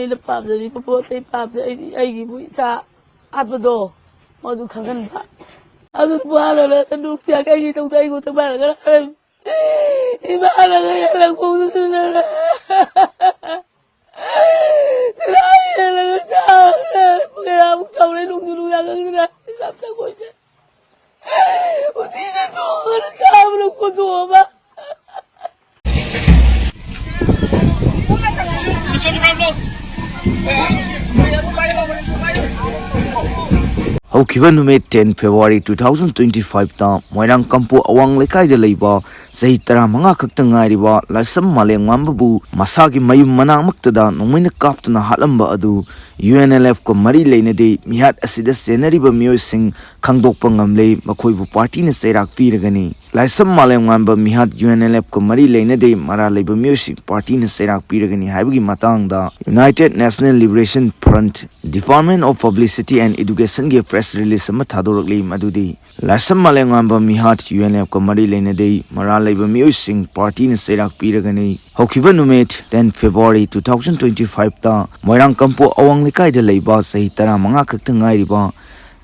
ꯑꯩꯅ ꯄꯥꯝꯖꯔꯤꯕ ꯄꯣꯠ ꯑꯩ ꯄꯥꯝꯖꯩ ꯑꯩꯒꯤꯕꯨ ꯏꯆꯥ ꯍꯥꯠꯄꯗꯣ ꯃꯗꯨ ꯈꯪꯍꯟꯕ ꯑꯗꯨ ꯄꯥꯜꯂꯒ ꯅꯨꯡꯁꯤꯌꯥ ꯀꯩꯒꯤ ꯇꯧꯗ ꯑꯩꯉꯣꯟꯗ ꯃꯥꯔꯒ 이만하게 연락 공수들을 지나이 연락을 그게 아무 저번에 농주로 야강들아 납자고 이제 어디서 좋은 잡아놓고 좋아봐 Haukiba numet 10 February 2025 ta Moirang Kampu Awang Lekai de leiba sahi tara manga khakta ngairiba lasam Malemnganba bu masagi mayum manang maktada nongmaina kaptuna halamba adu UNLF ko mari leinade mihat asida senariba miyoi sing khangdokpa ngamle makhoibu party na cheirak piragani lasam Malemnganba mihat UNLF ko mari leinade mara leiba miyoi sing party na cheirak piragani haibagi matangda United National Liberation Front Department of Publicity and Education ge press release ama thadorokli madudi lasam Malemnganba mihat UNLF ko mari leinade mara leiba miyoi sing party na cheirak piragani haukiba numet 10 February 2025 ta Moirang Kampu Awang Lekai de leiba sahi tara manga khakta ngairiba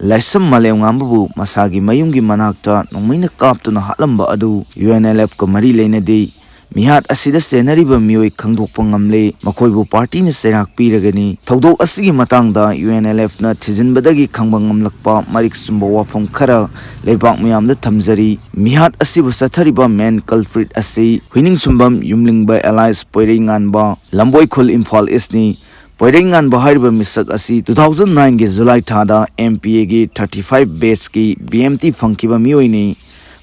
lasam Malemnganba bu masagi mayumgi manakta nongmaina kaptuna halamba adu UNLF ko mari leinade mihat asida senariba miyoi khangdokpa ngamle makhoibu party na cheirak piragani thodok asigi matangda UNLF na thijinbadagi khangba ngamlakpa marik sumba wafam khara leibak miyamda thamjari mihat asibu sathariba main culprit asi huining sumbam yumlingba allies Malemnganba lamboi khul Imphal Eastni Malemnganba hariba misak asi 2009 ge July thada MPA ge 35 batch ki BMT phangkiba miyoi ni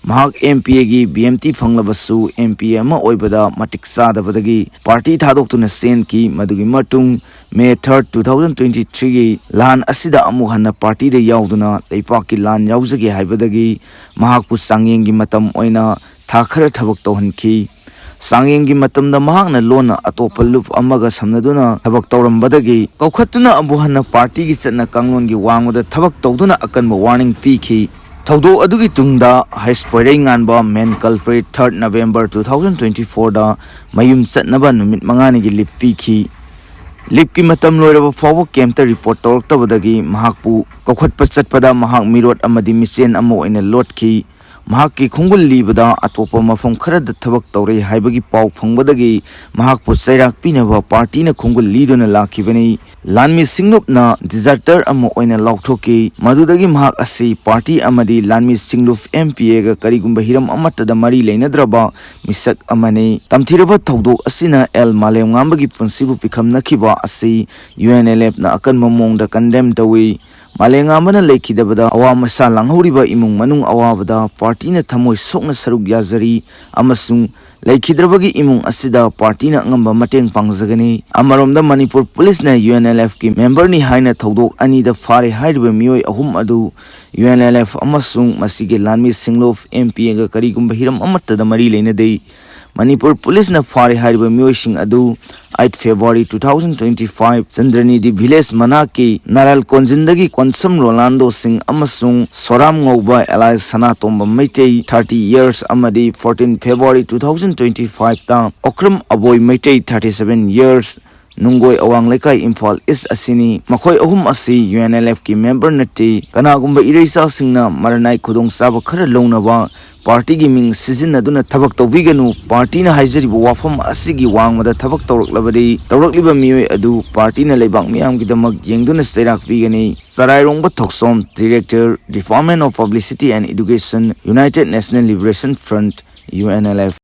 mahak MPA gi BMT phanglabasu MPA ama oibada matik sadabadagi party thadokuna sen ki madugi matung May 3rd 2023 gi lan asida amu hanna party de yauduna leipak ki lan yaujage haibadagi mahak pu sangyeng gi matam oina thakhara thabak tawhanki sangyeng gi matam da mahak na lona atopa lup amaga samnaduna thabak tawrambadagi kaukhatuna abu hanna party gi chatna kanglon gi wangda thabak tawduna akanba warning pikhi Thaudo adugi tungda Malemnganba main culprit 3rd November 2024 da mayum chatnaba numit mangani gi lip pikhi lip ki matam loiraba fawa kemta report tawraktabadagi mahakpu kokhatpa chatpada mahak mirot amadi michen amo oina lotki mahak ki khungul libada atopa mafam kharada thabak tawrei haibagi pau phangbadagi mahakpu cheirak pinaba party na khungul lidona lakhibani lanmi singnupna deserter amo oina lauthoki madudagi mahak asi party amadi lanmi singluf MPA ga karigumba hiram amatada mari leinadraba misak amani tamthiraba thodok asina Malemnganba gi punsibu pikhamnakhiba asi UNLF na akan mamongda condemn tawi Malemnganba na lekhidabada awa masa langhoriba imung manung awabada party na thamoi sokna saruk yazari amasung Laikhidrabagi imung asida party na ngamba mateng pangjagani amaromda Manipur police na UNLF ki member ni haina thodok ani da phare haiba miyoi ahum adu UNLF amasung masige lanmi singlof MPA ga karigumba hiram amatta da mari leinadei Manipur police na phare haiba miyoi sing adu 8 February 2025 Chandrani di village manaki Naral Konjindagi Konsam Rolando Singh amasung Soram Ngauba Alai Sanatomba Maitei 30 years amadi 14 February 2025 ta Okram Aboy Maitei 37 years Nungoi Awang Lekai Imphal East asini makhoi ahum asi UNLF ki member nati kanagumba ireisa singna maranai khudong saba khara lounaba party gi ming sizinaduna thabak tawiganu party na haijaribu wafam asigi wangmada thabak tawraklabadi tawrakliba miyoi adu party na leibak miyam gi damak yengduna cheirak pigani Sarairongba Thoksom Director Department of Publicity and Education United National Liberation Front UNLF